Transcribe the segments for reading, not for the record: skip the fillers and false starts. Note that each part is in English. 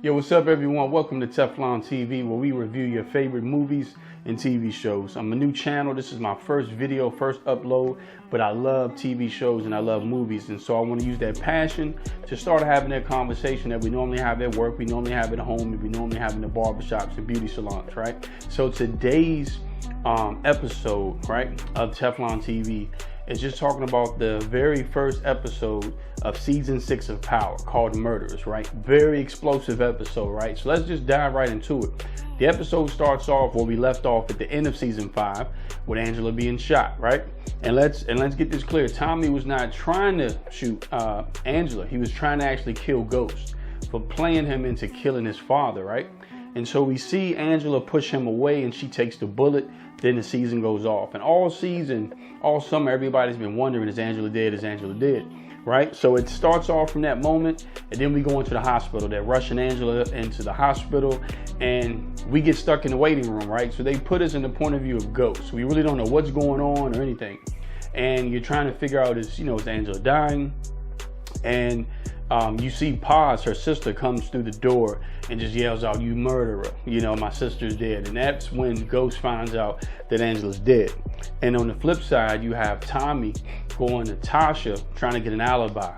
Yo, what's up everyone? Welcome to Teflon TV, where we review your favorite movies and TV shows. I'm a new channel. This is my first video, first upload, but I love TV shows and I love movies. And so I want to use that passion to start having that conversation that we normally have at work, we normally have at home, and we normally have in the barbershops and beauty salons, right? So today's episode, right, of Teflon TV is just talking about the very first episode of season 6 of Power, called Murderers, right? Very explosive episode, right? So let's just dive right into it. The episode starts off where we left off at the end of season 5 with Angela being shot, right? And let's get this clear. Tommy was not trying to shoot Angela. He was trying to actually kill Ghost for playing him into killing his father, right? And so we see Angela push him away and she takes the bullet. Then the season goes off. And all season, all summer, everybody's been wondering, is Angela dead? Is Angela dead? Right? So it starts off from that moment, and then we go into the hospital. They're rushing Angela into the hospital, and we get stuck in the waiting room, right? So they put us in the point of view of Ghost. We really don't know what's going on or anything. And you're trying to figure out, is Angela dying? And you see Paz, her sister, comes through the door and just yells out, "You murderer, my sister's dead." And that's when Ghost finds out that Angela's dead. And on the flip side, you have Tommy going to Tasha trying to get an alibi.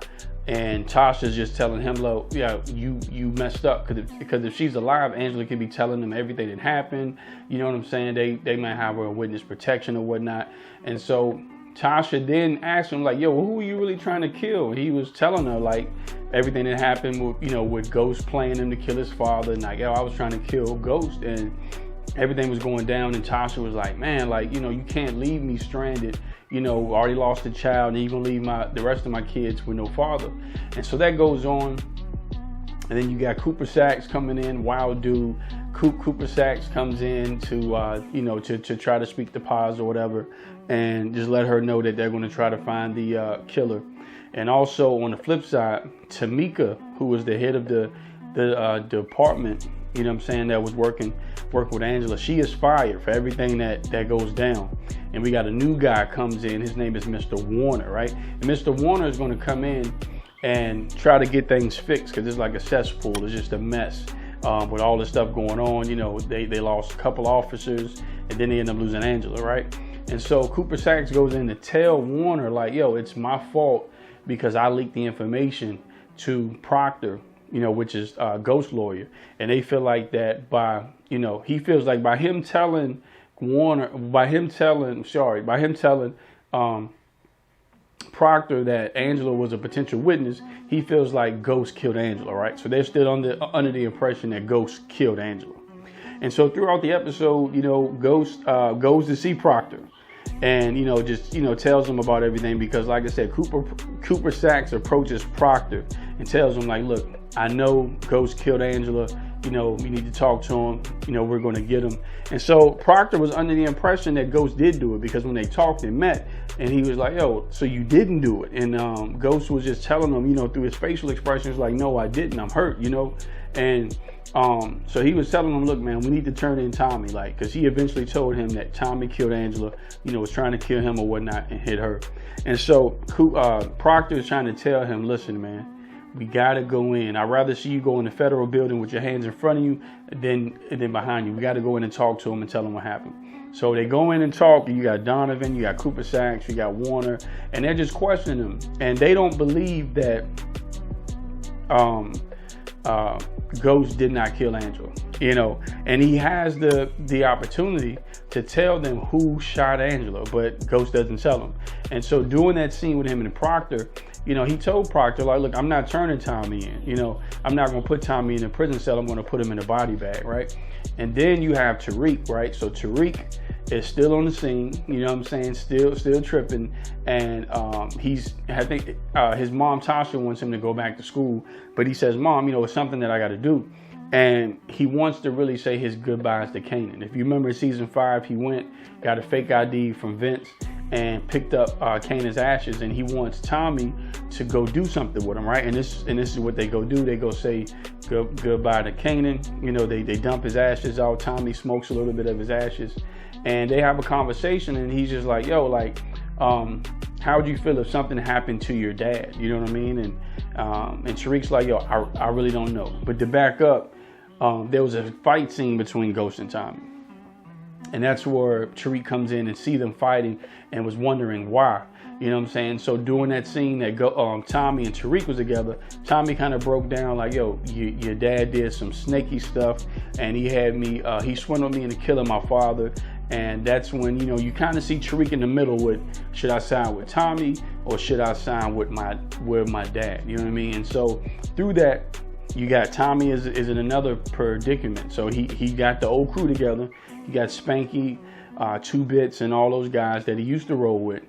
And Tasha's just telling him, look, yeah, you messed up. Because if she's alive, Angela could be telling them everything that happened. You know what I'm saying? They might have her in witness protection or whatnot. And so Tasha then asked him, like, yo, well, who are you really trying to kill? And he was telling her, like, everything that happened with, with Ghost playing him to kill his father. And like, yo, I was trying to kill Ghost. And everything was going down. And Tasha was like, man, like, you can't leave me stranded. Already lost a child, and you're going to leave the rest of my kids with no father. And so that goes on. And then you got Cooper Saxe coming in, wild dude. Cooper Saxe comes in to try to speak to Paz or whatever, and just let her know that they're going to try to find the killer. And also on the flip side, Tamika, who was the head of the department, that was working with Angela, she is fired for everything that goes down. And we got a new guy comes in. His name is Mr. Warner, right? And Mr. Warner is going to come in and try to get things fixed, because it's like a cesspool. It's just a mess with all this stuff going on. They lost a couple officers, and then they end up losing Angela, right? And so Cooper Saxe goes in to tell Warner, like, yo, it's my fault because I leaked the information to Proctor, which is Ghost lawyer. And they feel like that he feels like by him telling Proctor that Angela was a potential witness, he feels like Ghost killed Angela, right? So they're still under the impression that Ghost killed Angela. And so throughout the episode, Ghost goes to see Proctor and, tells him about everything, because like I said, Cooper Saxe approaches Proctor and tells him, like, look, I know Ghost killed Angela. We need to talk to him. We're going to get him. And so Proctor was under the impression that Ghost did do it, because when they talked and met, and he was like, yo, so you didn't do it. And Ghost was just telling him, through his facial expressions, like, no, I didn't. I'm hurt, And so he was telling him, look, man, we need to turn in Tommy, like, because he eventually told him that Tommy killed Angela, was trying to kill him or whatnot and hit her. And so Proctor is trying to tell him, listen, man, we gotta go in. I'd rather see you go in the federal building with your hands in front of you than behind you. We gotta go in and talk to him and tell him what happened. So they go in and talk. You got Donovan, you got Cooper Saxe, you got Warner, and they're just questioning him. And they don't believe that Ghost did not kill Angela, and he has the opportunity to tell them who shot Angela, but Ghost doesn't tell him. And so doing that scene with him and Proctor, he told Proctor, like, look, I'm not turning Tommy in, I'm not going to put Tommy in a prison cell. I'm going to put him in a body bag, right? And then you have Tariq, right? So Tariq is still on the scene, still tripping. And I think his mom, Tasha, wants him to go back to school. But he says, Mom, it's something that I got to do. And he wants to really say his goodbyes to Kanan. If you remember season 5, he went, got a fake ID from Vince, and picked up Kanan's ashes, and he wants Tommy to go do something with him, right? And this is what they go do. They go say goodbye to Kanan. They dump his ashes out. Tommy smokes a little bit of his ashes, and they have a conversation. And he's just like, yo, like, how would you feel if something happened to your dad? You know what I mean? And Tariq's like, yo, I really don't know. But to back up, there was a fight scene between Ghost and Tommy. And that's where Tariq comes in and see them fighting and was wondering why. You know what I'm saying? So during that scene that Tommy and Tariq was together, Tommy kind of broke down like, yo, your dad did some snaky stuff, and he had me, he swindled me into killing my father. And that's when, you know, you kind of see Tariq in the middle with, should I side with Tommy or should I side with my dad? You know what I mean? And so through that, you got Tommy is in another predicament. So he got the old crew together. He got Spanky, 2 Bits, and all those guys that he used to roll with.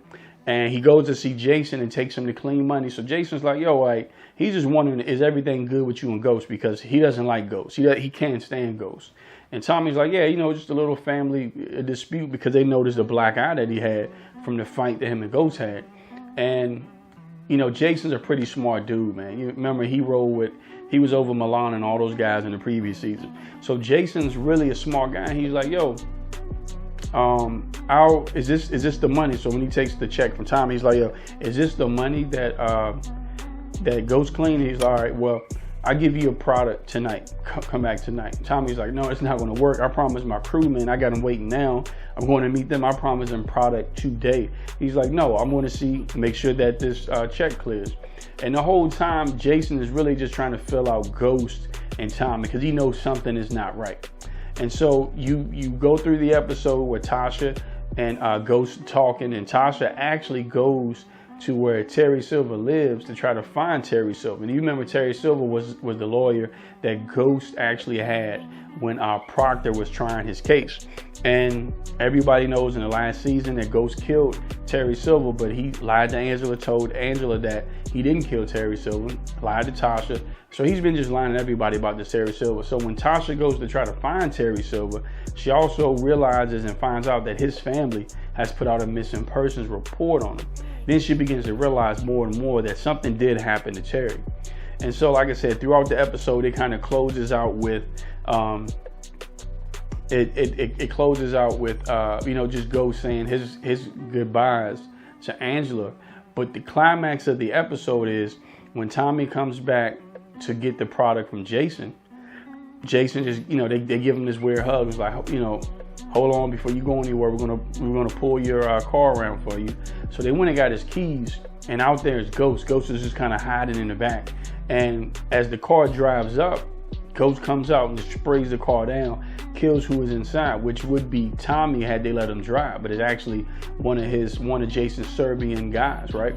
And he goes to see Jason and takes him to clean money. So Jason's like, yo, like, he's just wondering, is everything good with you and Ghost? Because he doesn't like Ghost. He can't stand Ghost. And Tommy's like, yeah, you know, just a little family dispute, because they noticed the black eye that he had from the fight that him and Ghost had. And, you know, Jason's a pretty smart dude, man. You remember he was over Milan and all those guys in the previous season. So Jason's really a smart guy. And he's like, yo, is this the money? So when he takes the check from Tommy, he's like, yo, is this the money that Ghost clean? He's like, all right, well, I give you a product tonight. Come back tonight. Tommy's like, no, it's not going to work. I promised my crewmen. I got them waiting now. I'm going to meet them. I promised them product today. He's like, no, I'm going to make sure that this check clears. And the whole time, Jason is really just trying to fill out Ghost and Tommy, because he knows something is not right. And so you go through the episode with Tasha and Ghost talking, and Tasha actually goes to where Terry Silver lives to try to find Terry Silver. And you remember Terry Silver was the lawyer that Ghost actually had when Proctor was trying his case. And everybody knows in the last season that Ghost killed Terry Silver, but he lied to Angela, told Angela that he didn't kill Terry Silver, lied to Tasha. So he's been just lying to everybody about this Terry Silver. So when Tasha goes to try to find Terry Silver, she also realizes and finds out that his family has put out a missing persons report on him. Then she begins to realize more and more that something did happen to Terry. And so, like I said, throughout the episode, it kind of closes out with, it closes out with, you know, just Ghost saying his goodbyes to Angela. But the climax of the episode is when Tommy comes back to get the product from Jason. Jason just, you know, they give him this weird hug. It's like, you know, hold on before you go anywhere. We're gonna pull your car around for you. So they went and got his keys, and out there is Ghost. Ghost is just kind of hiding in the back. And as the car drives up, Ghost comes out and just sprays the car down, kills who is inside, which would be Tommy had they let him drive, but it's actually one of Jason's Serbian guys, right?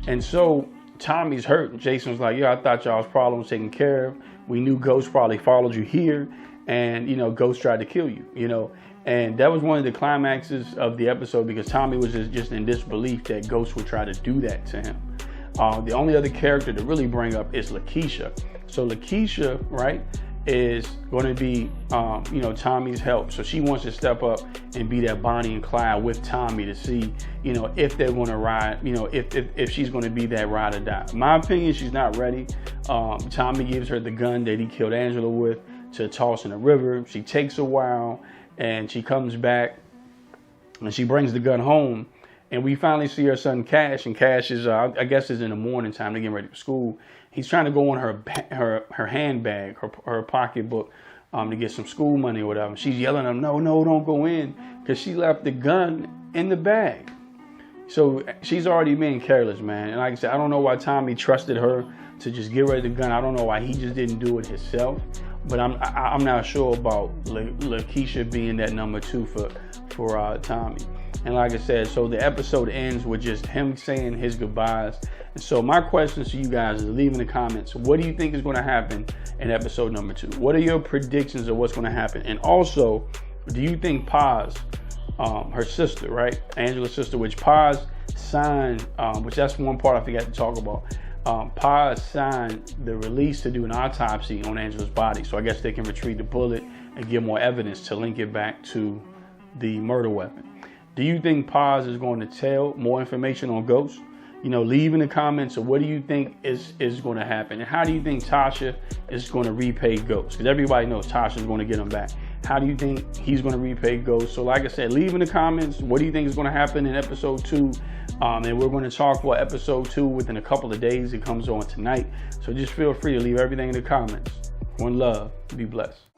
And so Tommy's hurt. Jason's like, yo, I thought y'all's problem was taken care of. We knew Ghost probably followed you here, and, you know, Ghost tried to kill you, you know. And that was one of the climaxes of the episode, because Tommy was just in disbelief that Ghost would try to do that to him. The only other character to really bring up is Lakeisha. So Lakeisha, right, is going to be, you know, Tommy's help. So she wants to step up and be that Bonnie and Clyde with Tommy to see, you know, if they're going to ride, you know, if she's going to be that ride or die. In my opinion, she's not ready. Tommy gives her the gun that he killed Angela with to toss in the river. She takes a while, and she comes back and she brings the gun home. And we finally see her son Cash, and Cash is, I guess, is in the morning time. They're getting ready for school. He's trying to go in her handbag, her pocketbook, to get some school money or whatever. She's yelling at him, no, don't go in, because she left the gun in the bag. So she's already being careless, man. And like I said, I don't know why Tommy trusted her to just get rid of the gun. I don't know why he just didn't do it himself. But I'm not sure about Lakeisha being that number 2 for Tommy. And like I said, so the episode ends with just him saying his goodbyes. And so my questions to you guys is, leave in the comments, what do you think is going to happen in episode number 2? What are your predictions of what's going to happen? And also, do you think Paz, her sister, right, Angela's sister, which Paz signed, which that's one part I forgot to talk about. Paz signed the release to do an autopsy on Angela's body. So I guess they can retrieve the bullet and get more evidence to link it back to the murder weapon. Do you think Paz is going to tell more information on Ghost? You know, leave in the comments. So what do you think is going to happen? And how do you think Tasha is going to repay Ghost? Because everybody knows Tasha is going to get him back. How do you think he's going to repay Ghost? So like I said, leave in the comments. What do you think is going to happen in episode 2 And we're going to talk about episode 2 within a couple of days. It comes on tonight. So just feel free to leave everything in the comments. One love. Be blessed.